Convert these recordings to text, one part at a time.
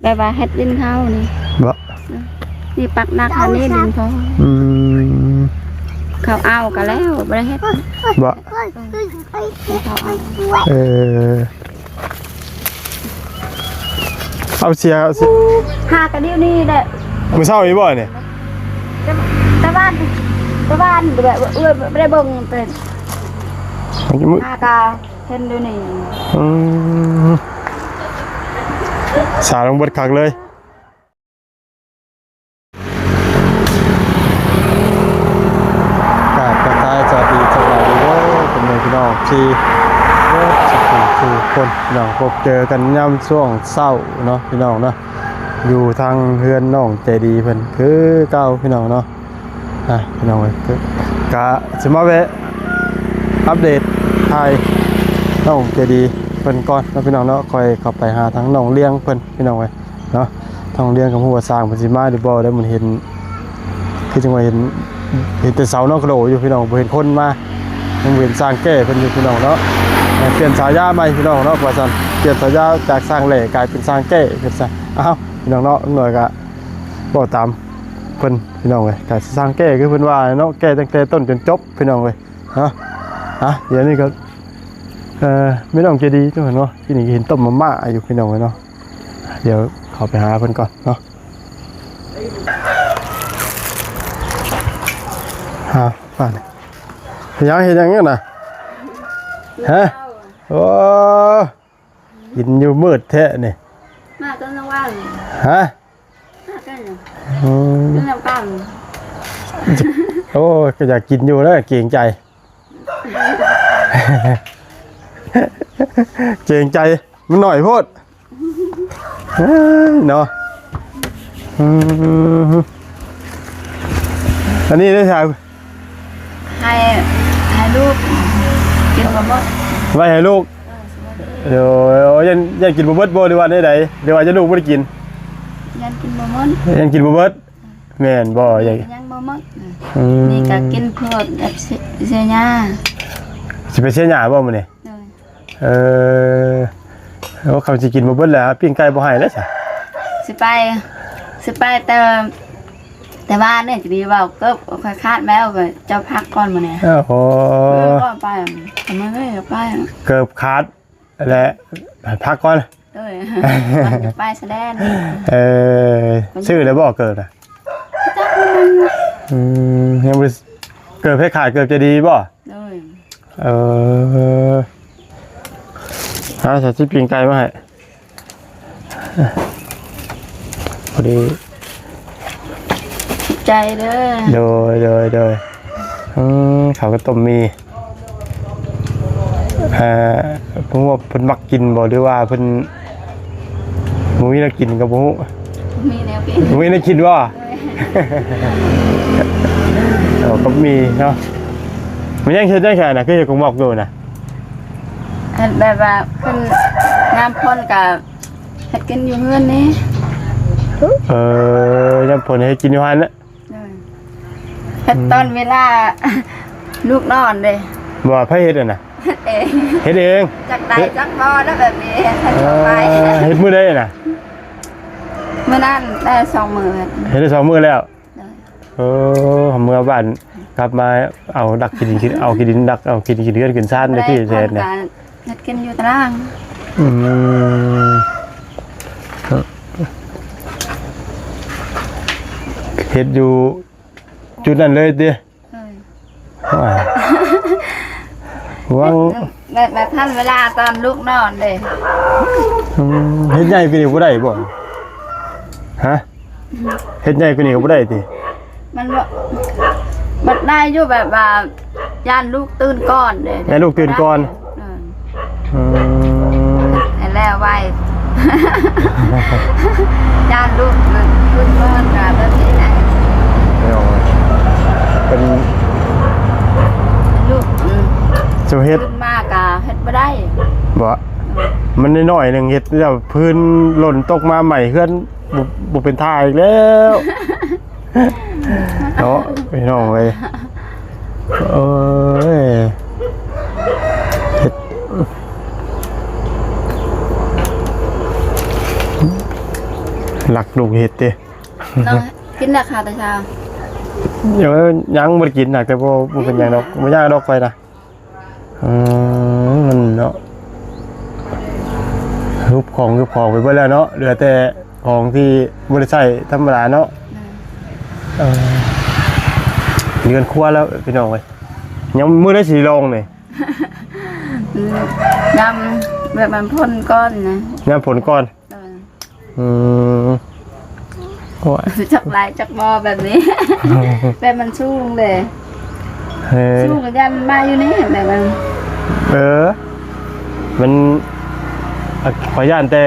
แบบว่าเฮ็ดดินเขานี่บ่นี่ปักนักอันนี้ดินเขาเขาเอาก็แล้วบ่ได้เฮ็ดบ่เขาเอาเอาเสียหากระเดียวนี่แหละ มื้อเช้าอีบ่เนี่ยตะบ้านแบบบ่ได้เบิ่งเป็นหากะเห็นดูนี่สาลงเบิดคักเลยกราบทักทายสวัสดีเด้อเป็นพี่น้องที่ทุกคนพี่น้องพบเจอกันยามช่วงเช้าเนาะพี่น้องเนาะอยู่ทางเฮือนน้องใจดีเพิ่นคือเก่าพี่น้องเนาะพี่น้องกะสิมาแวะอัปเดตถ่ายน้องใจดีเพิ่นก่อนเนาะพี่น้องเนาะคอยเข้าไปหาทั้งน้องเลี้ยงเพิ่นพี่น้องเว้ยเนาะทั้งเลี้ยงกับผู้ว่าสร้างเพิ่นสิมาหรือบ่ได้มันเห็นคือจังว่าเห็นแต่เสาเนาะกระโดดอยู่พี่น้องบ่เห็นคนมายังเห็นสร้างแก้เพิ่นอยู่พี่น้องเนาะเปลี่ยนฉายาใหม่พี่น้องเนาะว่าซั่นเปลี่ยนฉายาจากสร้างแหล่กลายเป็นสร้างแก้เพิ่นซะอ้าวพี่น้องเนาะหน่อยก็บ่ตามเพิ่นพี่น้องเว้ยก็สร้างแก้คือเพิ่นว่าเนาะแก้ตั้งแต่ต้นจนจบพี่น้องเว้ยเนาะเดี๋ยวนี้ก็ไม่ต้องใจดีทุกคนเนาะที่นี่เห็นต้มมะม่าอยู่พี่น้องเนาะเดี๋ยวขอไปหาเพิ่นก่อนเนาะป่านยังเห็นยังเงี้ยนะฮะโอ้กินอยู่มืดแท้เนี่ยมาต้นว่างฮะมากันต้นน้ำปั้มโอ้ก็อยากกินอยู่แล้วเกรงใจเจงใจมันหน่อยโพดเนาะอันนี้ได้ใช่ให้ลูกกินบะมดไว้ให้ลูกเดี๋ยวยังกินบะมดบ่หรือว่าได้ไหนเดี๋ยวอาจจะลูกไม่ได้กินยังกินบะมดยังกินบะมดแม่นบ่ยังบะมดนี่ก็กินพวกเสียหญ้าสิไปเสียหญ้าบ่มื้อนี้ว่าเขาจะกินมาเบิ้ลแล้วปิ้งไก่บ่ให้แล้วจ้ะสิไปแต่ว่าเนี่ยจะดีว่าก็ค่อยคาดแมวไปเจ้าพักก่อนมาเนี่ยโอ้ก็ไปทำไมไม่ไปเกือบขาดและพักก่อนเลยไปแสดงชื่ออะไรบอกเกิดอ่ะยังไม่เกิดให้ขาดเกิดจะดีบ่ใส่ที่ปิ้งไก่มาให้พอดีใจเด้อโดยเขาก็ต้มมีพวกเพิ่นมักกินบ่หรือว่าเพิ่นมีน่ากินกับพวกมีแนวกินมีน่ากินว่าก็มีเนาะมันยังเช็ดได้แค่น่ะคือจะกงบอกดูนะแบบว่าเพิ่นงามพ่นกับเฮ็ดกินอยู่เฮือนนี่ยังผลให้กินอยู่หันน่ะเฮ็ดตอนเวลาลูกนอนเด้บ่ไผเฮ็ดน่ะเฮ็ดเองจักได้จักบ่แล้วแบบนี้เฮ็ดมื้อใดน่ะมื้อนั้นได้2มื้อเฮ็ดได้2มื้อแล้วเมื่อบ้านกลับมาเอาดักกินเอากินดินดักเอากินเดือนกินซ่านได้ที่แท้เนี่ยเฮ็ดกินอยู่ตารางเฮ็ดอยู่จุดนั้นเลยดิวังแบบท่านเวลาตอนลูกนอนเลยเฮ็ดใหญ่กว่านี้บ่ได้บ่ฮะเฮ็ดใหญ่กว่านี้ก็บ่ได้ติมันได้อยู่แบบว่าย่านลูกตื่นก่อนเลยย่านลูกตื่นก่อนแล้วไว้ย่านลูกตื่นก่อนแบบนี้นะเป็นลูกจะเฮ็ดมากอะเฮ็ดไม่ได้บ่มันน้อยๆหนึ่งเฮ็ดแล้วพื้นหล่นตกมาใหม่เพื่อนบุเป็นท่าอีกแล้วเนาะพี่น้องเลยเฮ็ด หลักลูกเห็ดเด้ น้องกินราคาแต่เช้า เดี๋ยวยังบ่ได้กินหนักแต่บ่เป็นหยังดอกบ่ยากดอกไปนะมันเนาะรูปของไปเบิดแล้วเนาะเหลือแต่ของที่บ่ได้ใช้ธรรมดาเนาะเรือนครัวแล้วพี่น้องเอ้ยยังมื้อได้สิลงนี่ ยำแบบมันพ่นก้อนนะ งานผลก่อนโอ้ย จักลายจักบอแบบนี้ แบบมันสู้เลย เฮ้ย สู้กับยันมาอยู่นี่แบบมัน มันขอย่านแต่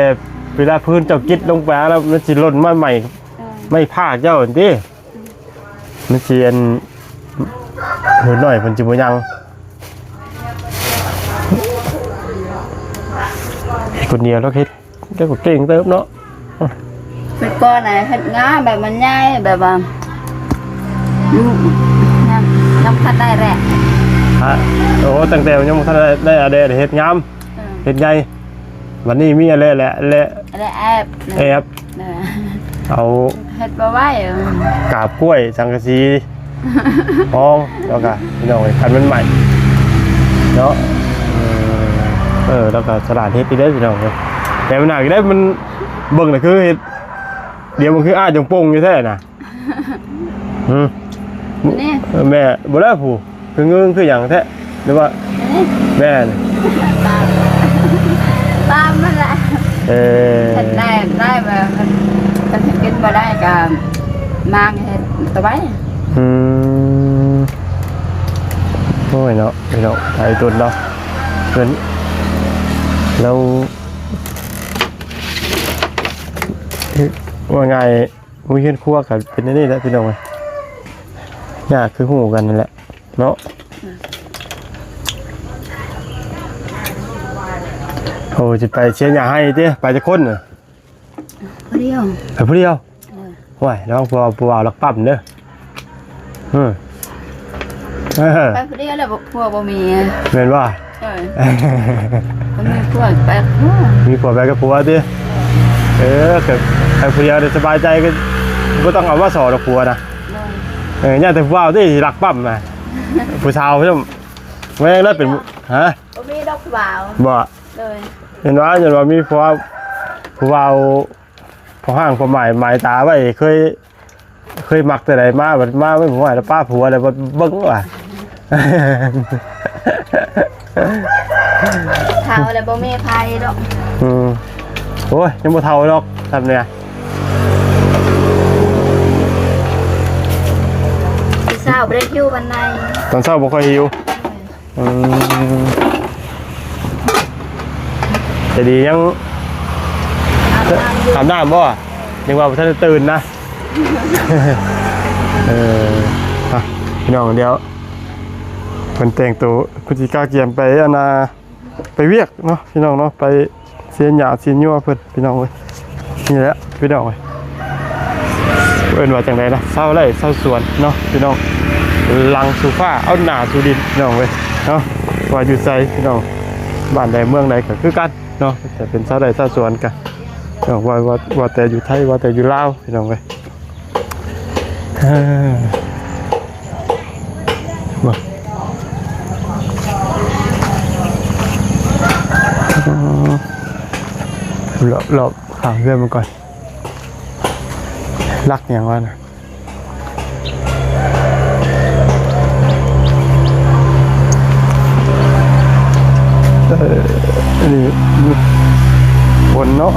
เวลาพื้นเจ้ากิดลงไปแล้วมันสิหล่นมาใหม่ไม่พากเจ้าดิมันสิอันเหินหน่อยมันจิบ่ยังคนเดียวแล้วเฮ็ดได้ก็เก่งเติบเนาะ เป็นก้อนไหนเห็ดง่าแบบมันง่ายแบบว่าน้ำพัดได้แหละ ฮะโอ้ตั้งแต่ยังบ่ทันได้อะไรเฮ็ดงามเฮ็ดใหญ่วันนี้มีอะไรแหละอะไรแอบเอา เห็ดมาไว้ กาบกล้วยสังกะสีห้องแล้วก็พี่น้องคันมันใหม่เนาะแล้วก็สลัดเฮ็ดที่ได้พี่น้องเลยแต่มันหนักได้มันเบิ่งน่ะคือเฮ็ดเดี๋ยวมันคือจงโป่งอยู่แท้น่ะนี่แม่บ่ได้ผู้คือเงื้อคือหยังแท้หรือว่าแม่นี่ ตามมันแหละเห็ดได้แบบมันกินมาได้กับมากเห็ดตัวไว้โอ้ยเนาะพี่น้องไทยตุนเนาะเพิ่นเราว่าไงมุ้ยเห็นครัวกันเป็นนี่แหละพี่น้องยากคือหูกันนั่นแหละเนาะโอ้จะไปเชียร์อยากให้เด้ไปจะคนเหรอผู้เดียวไปผู้เดียวว้ายน้องปัวลักปั๊มเด้อไปผู้เดียวแล้วพวกบ่มีเห็นว่ามีพวกแปดมีผัวแบกกับผัวดิเกิดใครผัวจะสบายใจก็ไม่ต้องเอาว่าสอดผัวนะเนี่ยแต่ผัวที่หลักปั๊มนะผู้ชายพี่ชมไม่ได้เป็นฮะมีดอกบ่าวบ่เห็นว่ามีผัวพอห้างพอหมายตาไว้เคยมักแต่ไหนมาแบบมาไม่ผัวแล้วป้าผัวอะไรแบบเบิ้งว่ะเท่าเลยบ่มีไพ่ดอกโอ้ยยังบ่เท่าดอกทำเนี่ยพี่สาวบ่ได้หิววันไหนตอนเช้าบ่ค่อยหิวแต่ดียังอาบน้ำบ่ยังว่าบ่ทันได้ตื่นนะพี่น้องเดี๋ยวเพิ่นแต่งตัวพฤศจิกาเกียมไปไปเวียกเนาะพี่น้องเนาะไปเสียหยาเสียญัวเพิ่นพี่น้องเว้ยนี่แหละพี่น้องเว้ยเอิ้นว่าจังได๋นะเช้าไร่เช้าสวนเนาะพี่น้องลังสู่ฟ้าเอาหน้าสู่ดินพี่น้องเว้ยเนาะว่าอยู่ไสพี่น้องบ้านใดเมืองใดก็คือกันเนาะแต่เป็นเช้าไร่เช้าสวนกันเนาะว่าแต่อยู่ไทยว่าแต่อยู่ลาวพี่น้องเว้ยหลบข่าวเรื่องมันก่อนรักอย่างว่านะนี่บนเนาะ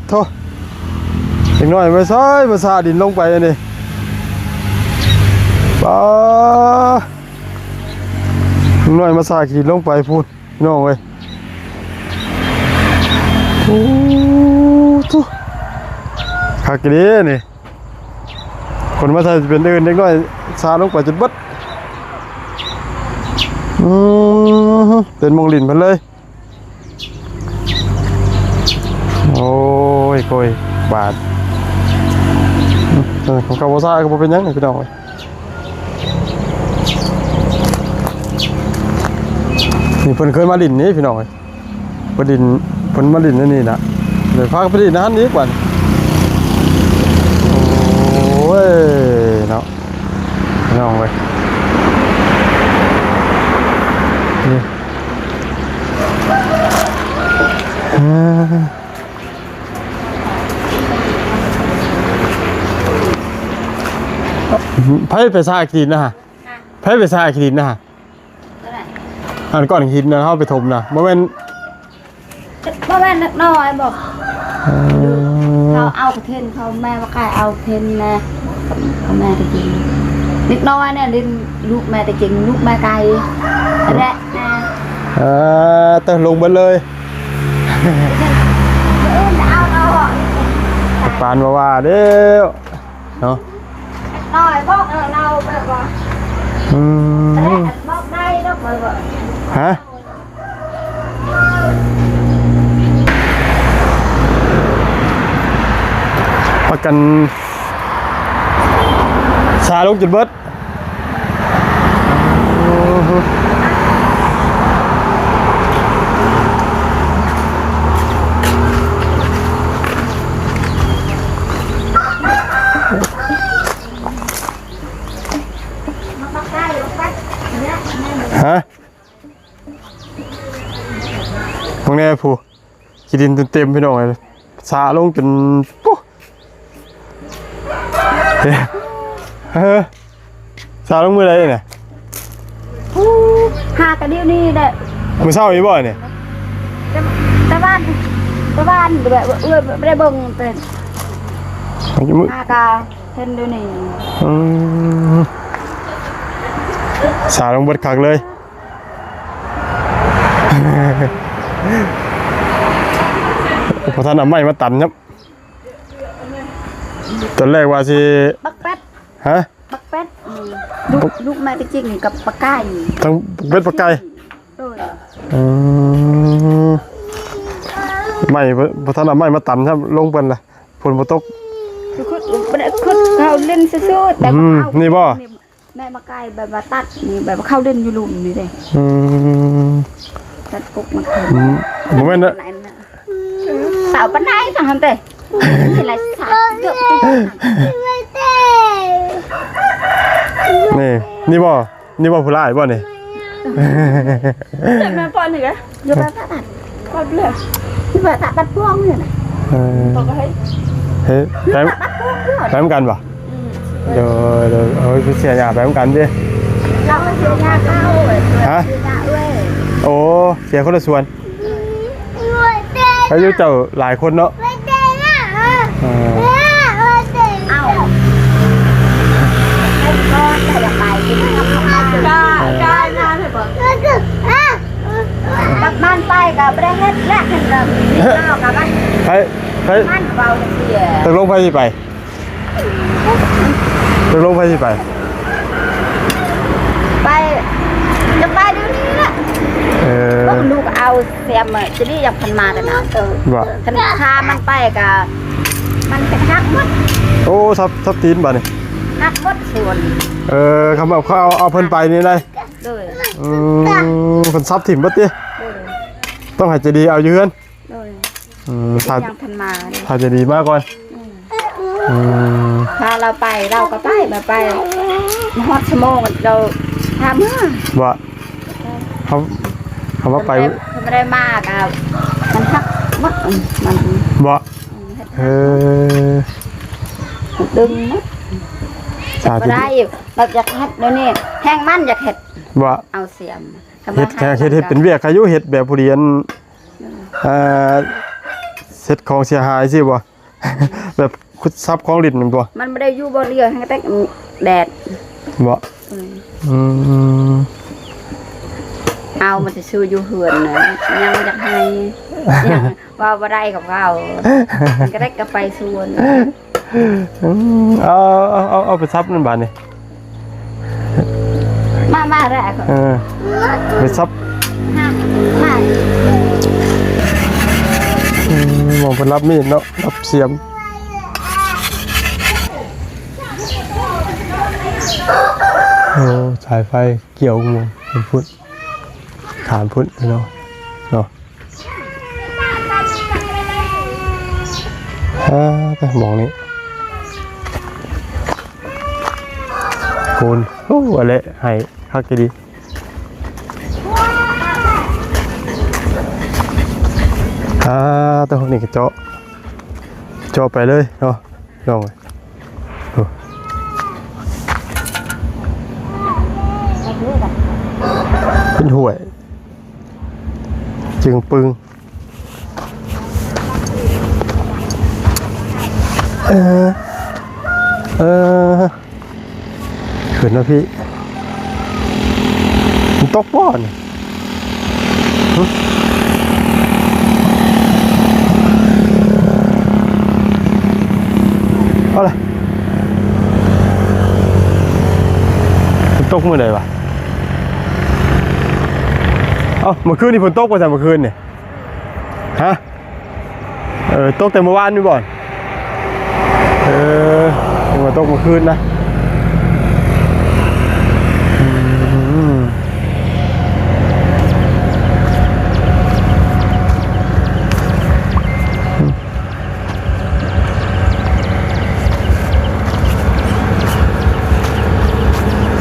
โทษอีกหน่อยไม่ใช่ภาษาดินลงไปนี่อีกหน่อยมาสาขีดลงไปพูดน้องเว้ยโอ้ทุกขักดีนี่ คนมาใส่เป็นอื่นเล็กน้อยซาลงไปจนเบิดเป็นมงลินเพิ่นเลยโอ้ยโกยบาทของคาโบซ่าก็บ่เป็นหยังพี่น้องเอ้ยนี่เพิ่นเคยมาลินนี่พี่น้องเอ้ยเพิ่นมาลินนี่นะเดี๋ยวพาไปลินนะฮั่นนี้ก่อนโอ้ยเนาะพี่น้องเว้ยนี่ไผไปซากินนะฮะไผไปซากินนะฮะอันก่อนหินนะเฮาไปถมนะบ่แม่นนักน้อยบอกเขาเอาเทนเขาแม่ว่าใครเอาเทนนะเขาแม่ตะกินนิดน้อยเนี่ยลินลูกแม่ตะกินลูกแม่ไก่แหละนะแต่ลงไปเลยปานว่าเด้อเนาะน้อยบอกเราแบบว่าบอกได้แล้วแบบว่าฮะประกันชาลูกจุดเบิดฮะตรงนี้ผู้ขีดินเต็มพี่น้องเลยชาลงจนปุ๊ชาลงมืออะไรเนี่ยหากระเดี่ยวนี่แหละมือเศร้าอีบ่อยเนี่ยแต่บ้านแบบไม่ได้เบิ่งเป็นหากาเห็นดูนี่ชาลงเบิดคักเลยพอท่านเอาไม้มาตันครับตอนแรกว่าสิบักเป็ดฮะบักเป็ดลูกแม่ไปจริงกับปลาไก่ทั้งเป็ดปลาไก่ไม่พอท่านเอาไม้มาตันครับลงเป็นละฝนมาตกคือเขาเล่นซื่อๆแต่นี่บ่แม่มาไก่แบบว่าตัดนี่แบบเข้าเล่นอยู่ลุมนี่เลยตัดกุกมาถึงโมเมนต์นะสาวปันไดสั่งทำเตะอะไรสาวเกือบนี่บ่ผู้ร้ายบ่นี่แม่ปอนนี่ไงอยู่แบบตัดปอนเลยที่แบบตัดพวงเนี่ยนะบอกว่าเฮ้ยแป๊มกันป่ะเดี๋ยวพี่เสียยาแป๊มกันดิเราเสียยาเข้าฮะโอ้เสียคนละส่วนอายุเจ้าหลายคนเนาะบ้านไปกับประเทศแรกกันเลยข้าวกับบ้านบ้านเบาเสียตกลงไปที่ไปจะไปจะไปดูนี่แหละต้องลูกเอาเสียมจะนี่ยังพันมาแต่นะคันคามันไปกับมันเป็นหักมดโอ้ทับตีนบ่เนี่ยหักมดส่วนคำแบบเขาเอาเพิ่นไปนี่ได้เลยเพิ่นซับถิ่มบ่ติต้องให้ใจดีเอาอยู่เฮือนยังพันมาถ้าใจดีมากก่อนถ้าเราไปเราก็ไปแบบไปฮอดชั่วโมงเราทำว่าเขาว่าไปไม่ได้มากอ่ะมันทักมัดมันบ่ดึงมัดจะได้แบบอยากเห็ดเดี๋ยวนี้แห้งมันอยากเห็ดบ่เอาเสียมเห็ดเป็นเวียกอายุเห็ดแบบผู้เรียนเสร็จของเสียหายสิบ่แบบคุดซับของลิ้นมันบ่มันไม่ได้อยู่บนเรือให้แต่แดดบ่เอามันจะซื้ออยู่เหือนนะยังอยากให้ว่าบ่ได้กับเขาก็ได้กระไปส่วน เอาไปซับนั่นบาดนี่ มาแรก ไปซับ ห้ามมา มองไปรับมีดเนาะรับเสียมโอ้สายไฟเกี่ยวงูเป็นพุทธขานพุทธเนาะไปมองนี้คุณโอ้อะไรให้คักดีตัวนี้ก็เจาะไปเลยเนาะลองไปเป็นห่วยจึงปึงขึ้นนะพี่มันตกบ่อนเอาเลยมันตกเมื่อไหร่วะเมื่อคืนนี่ฝนตกป่ะจ๊ะเมื่อคืนเนี่ยฮะตกแต่เมื่อวานนี่บ่อนมาตกเมื่อคืนนะ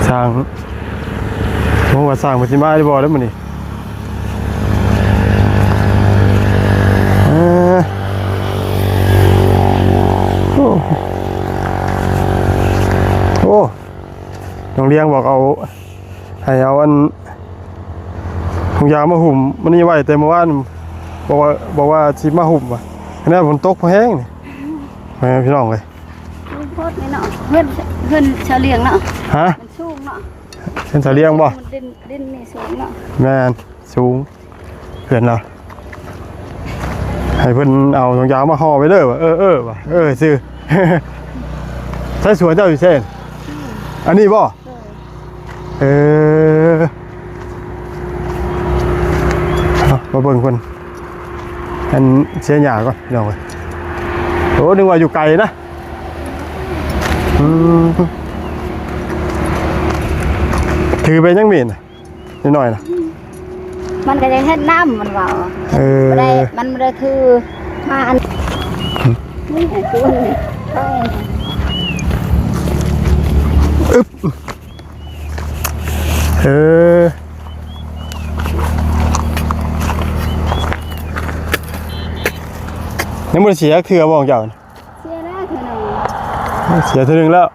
สร้างโอ้ว่าสร้างปฏิมาได้บ่แล้วมันนี่โอ้น้องเลี้ยงบอกให้เอาอันถุงยางมาหุ่มมันนี่ไว้แต่เมื่อวานบอกว่าชิมาหุ่มว่ะแน่ฝนตกพอแห้งนี่พี่น้องเลยโคตรนี่เนาะเพื่อนเฉลียงเนาะฮะมันสูงเนาะเส้นเฉลียงบ่ดินนี่สูงเนาะแม่นสูงเพื่อนเราให้เพื่อนเอาถุงยางมาห่อไปเด้อว่ะว่ะซื้อใช้สวนเจ้าอยู่เช่นอันนี้บ่มาเบิ่งคนอันเสียหยาก่อนเดี๋ยวไปโอ้นึกว่าอยู่ไกลนะถือไปยังมีนนิดหน่อยนะมันก็ยังเฮ็ดน้ำมันว่ามันไม่ได้คือมาอันนี่ไงตัวนี้อึ๊บยังไม่เสียเถื่อบอกเจ้าเสียเถื่อหนึ่งแล้ว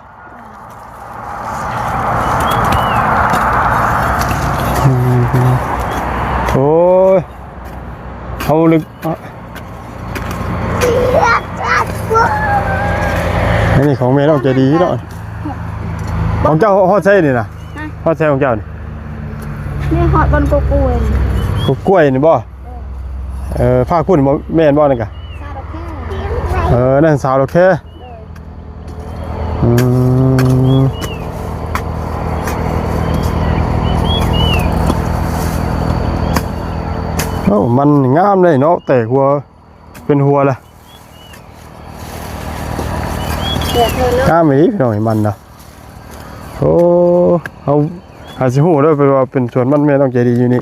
โอ้ยเอาลึกนี่ของเมย์ต้องใจดีหน่อยของเจ้าฮอดใช่นี่นะฮอดใช่ของเจ้านี่ฮอดบนกล้วยกล้วยนี่บ่ภาคพุ่นแม่นบ่นั่นกะนั่นสาวโอเคมันงามเลยเนาะแต่หัวเป็นหัวละงามไหมพี่น้องมันนะโอ้เอาหาสิหูด้วยไปว่าเป็นสวนมันแม่ต้องใจดีอยู่นี่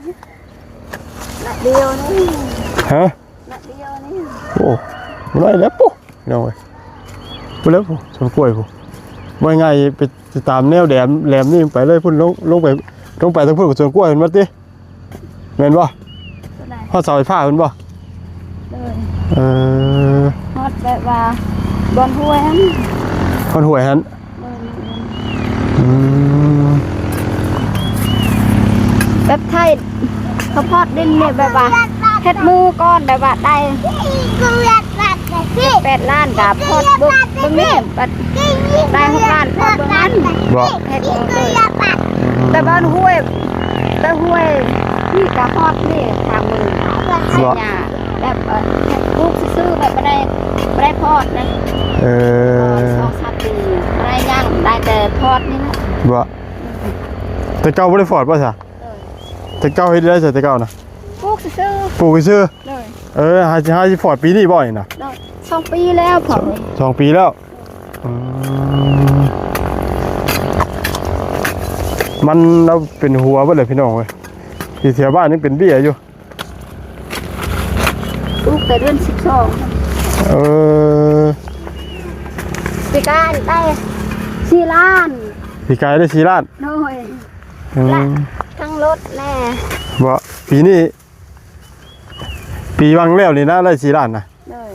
เดียวนี่ฮะเดียวนี่โอ้ไม่ได้แล้วปุ๊พี่น้องเลยไปแล้วปุ๊สวนกล้วยปุ๊ไม่ง่ายไปตามแนวแหลมนี่ไปเลยพุ่นลงไปทั้งพุ่นกับสวนกล้วยเห็นมั้ยติเห็นบ่ฮอดเสาไฟฟ้าเห็นบ่ฮอดแบบว่าบอนห้วยฮั่นฮอดห้วยฮั่นแบบไทยเขาพอดดินเนี่ยแบบว่าเฮ็ดมือก้อนแบบว่าได้8 ล้านกับพอดบึ้งนี่ได้6 ล้านพอดบึ้งนั้นเฮ็ดเลยแต่บ้านห้วยนี่กับพอดนี่ทางมือใช่ยาแบบลูกซื้อแบบ ไม่ได้พอดนะสองสามปีไม่ได้ย่างได้แต่พอดนี่นะ บ่แต่เก่าบ่ได้ฟอดป่ะจ๊ะแต่เก่าเฮ็ดได้แต่เก่านะ ปลูกซื้อ ปลูกซื่อ เลย หาสิฟอดปีนี้บ่นี่นะ 2 ปีแล้วพอ 2 ปีแล้วมันเราเป็นหัวเบิดเลยพี่น้องเว้ยที่แถวบ้านนี่เป็นเบี้ยอยู่ ปลูกแต่เดือน12ปีการได้4 ล้าน ปีกายได้4 ล้าน โดยทั้งรถแน่ บ่ปีนี้ปีวังแล้วนี่นะได้4 ล้านนะ เลย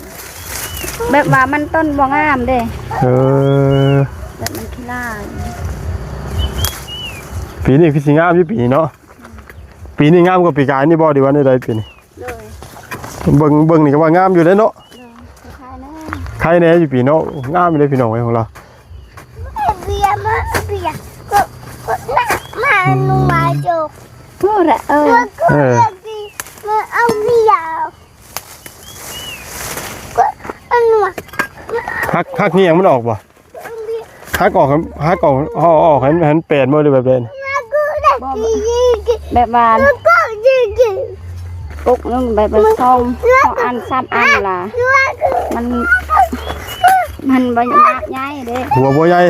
แบบว่ามันต้นบ่งามเด้แบบมันขี้ล่า ปีนี้คือสิงามอยู่ปีนี้เนาะปีนี้งามกว่าปีกายนี่บ่ดีว่าได้ปีนี้ เลย เบิ่งนี่ก็ว่างามอยู่เลยเนาะ คล้ายแน่ ใครแน่อยู่ปีเนาะงามเลยพี่น้องเว้ยของเรา เบียร์มาเบียร์ก็มาหนูมาจก พูดอะก็ดีมาเอาเบียร์ก็อันหนู ฮักเงียงมันออกบ่ฮักออกห่อออกให้มันแปลนบ่ได้แบบนั้น แบบว่า ก็ดีดี ปลูกนึงแบบ2 อัน3 อันล่ะมันบ่ยากใหญ่เด้ หัวบ่ใหญ่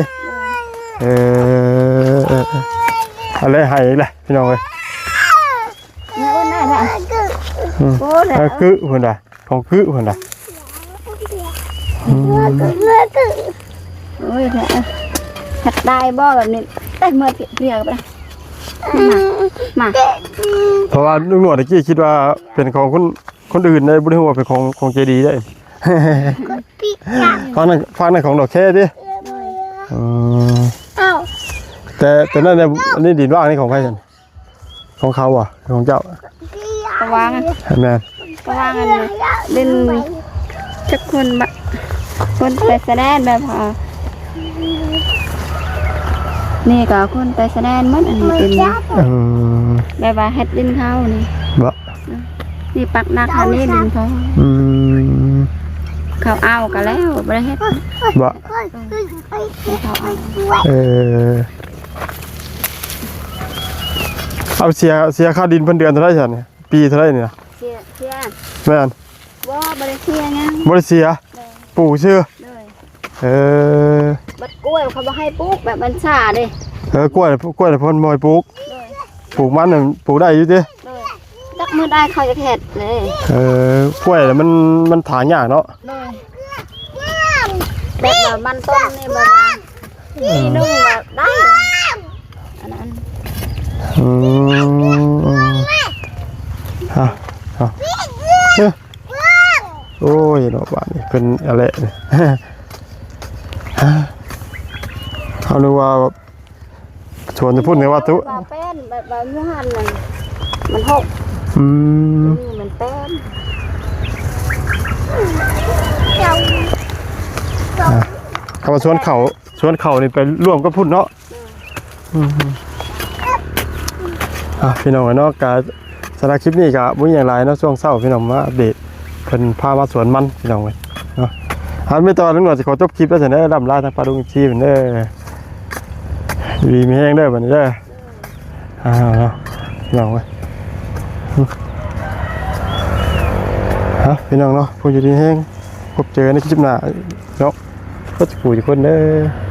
อะไรให้อีกแหละพี่น้องเว้ย เนื้อน่าละโอ้แหละ คือเพิ่นน่ะของคือเพิ่นน่ะ โอ้ยแหละหัดได้บ่แบบนี้ได้เมื่อเรียกไปมา เพราะว่าลุงหนวดตะกี้คิดว่าเป็นของคนอื่นได้บ่ได้ฮู้ว่าเป็นของเจดีได้ ปีกา ฟังนั่นของดอกแค่ดิ เอ้า แต่นั่นเนี่ยอันนี้ดินว่างนี่ของใครกันของเขาอ่ะของเจ้า ระวัง แม่น ระวังอันนี้เล่นจักคนไปแสดงแบบนี่ก็คนไปแสดงมันอันนี้เป็นแบบว่าเฮ็ดดินเขานี่ บ่ นี่ปักนักอันนี้ดินเขาเขาเอากันแล้วบ่ได้เฮ็ด บ่ เขาเอา เอาเสียค่าดินเพิ่นเดือนเท่าไหร่ซั่นเนี่ยปีเท่าไหร่นี่นะ เสีย แม่น บ่ได้เสียยัง บ่ได้เสียปลูกชื่อ เลยบัดกล้วยเขาบ่ให้ปลูกแบบมันซ่าเด้ กล้วยเพิ่นบ่ให้ปลูก เลย ปลูกมันน่ะปลูกได้อยู่ติ เลยจักมื้อได้เขาจะเฮ็ดเลย กล้วยน่ะมันถางยากเนาะ เลยแบบว่ามันต้นนี่บ่ว่านี่นุ่งแบบได้อันนั้น ฮะโอ้ยเนาะบ้านนี่เป็นอะไรเนี่ยเขานึกว่าชวนจะพูดไงว่าทุ เป็นแบบว่าอยู่หั่นน่ะมันหกนี่มันเป็น เขามาชวนเขานี่ไปร่วมกับพุ่นเนาะพี่น้องเนาะการสารบคลิปนี้กับมุ้งอย่างไรเนาะช่วงเศร้าพี่น้องมาอัปเดตเป็นพามาสวนมันพี่น้องเลยเนาะไม่ต่อแล้วหน่อยจะขอจบคลิปแล้วจะได้ลำลาทางปลาดุงชีเหมือนเด้อดีมีแห้งเด้อแบบนี้เด้อเนาะพี่น้องเลยพี่น้องเนาะพูดอยู่ดีแห้งพบเจอในคลิปหน้าเนาะก็จะคุยกับคนเด้อ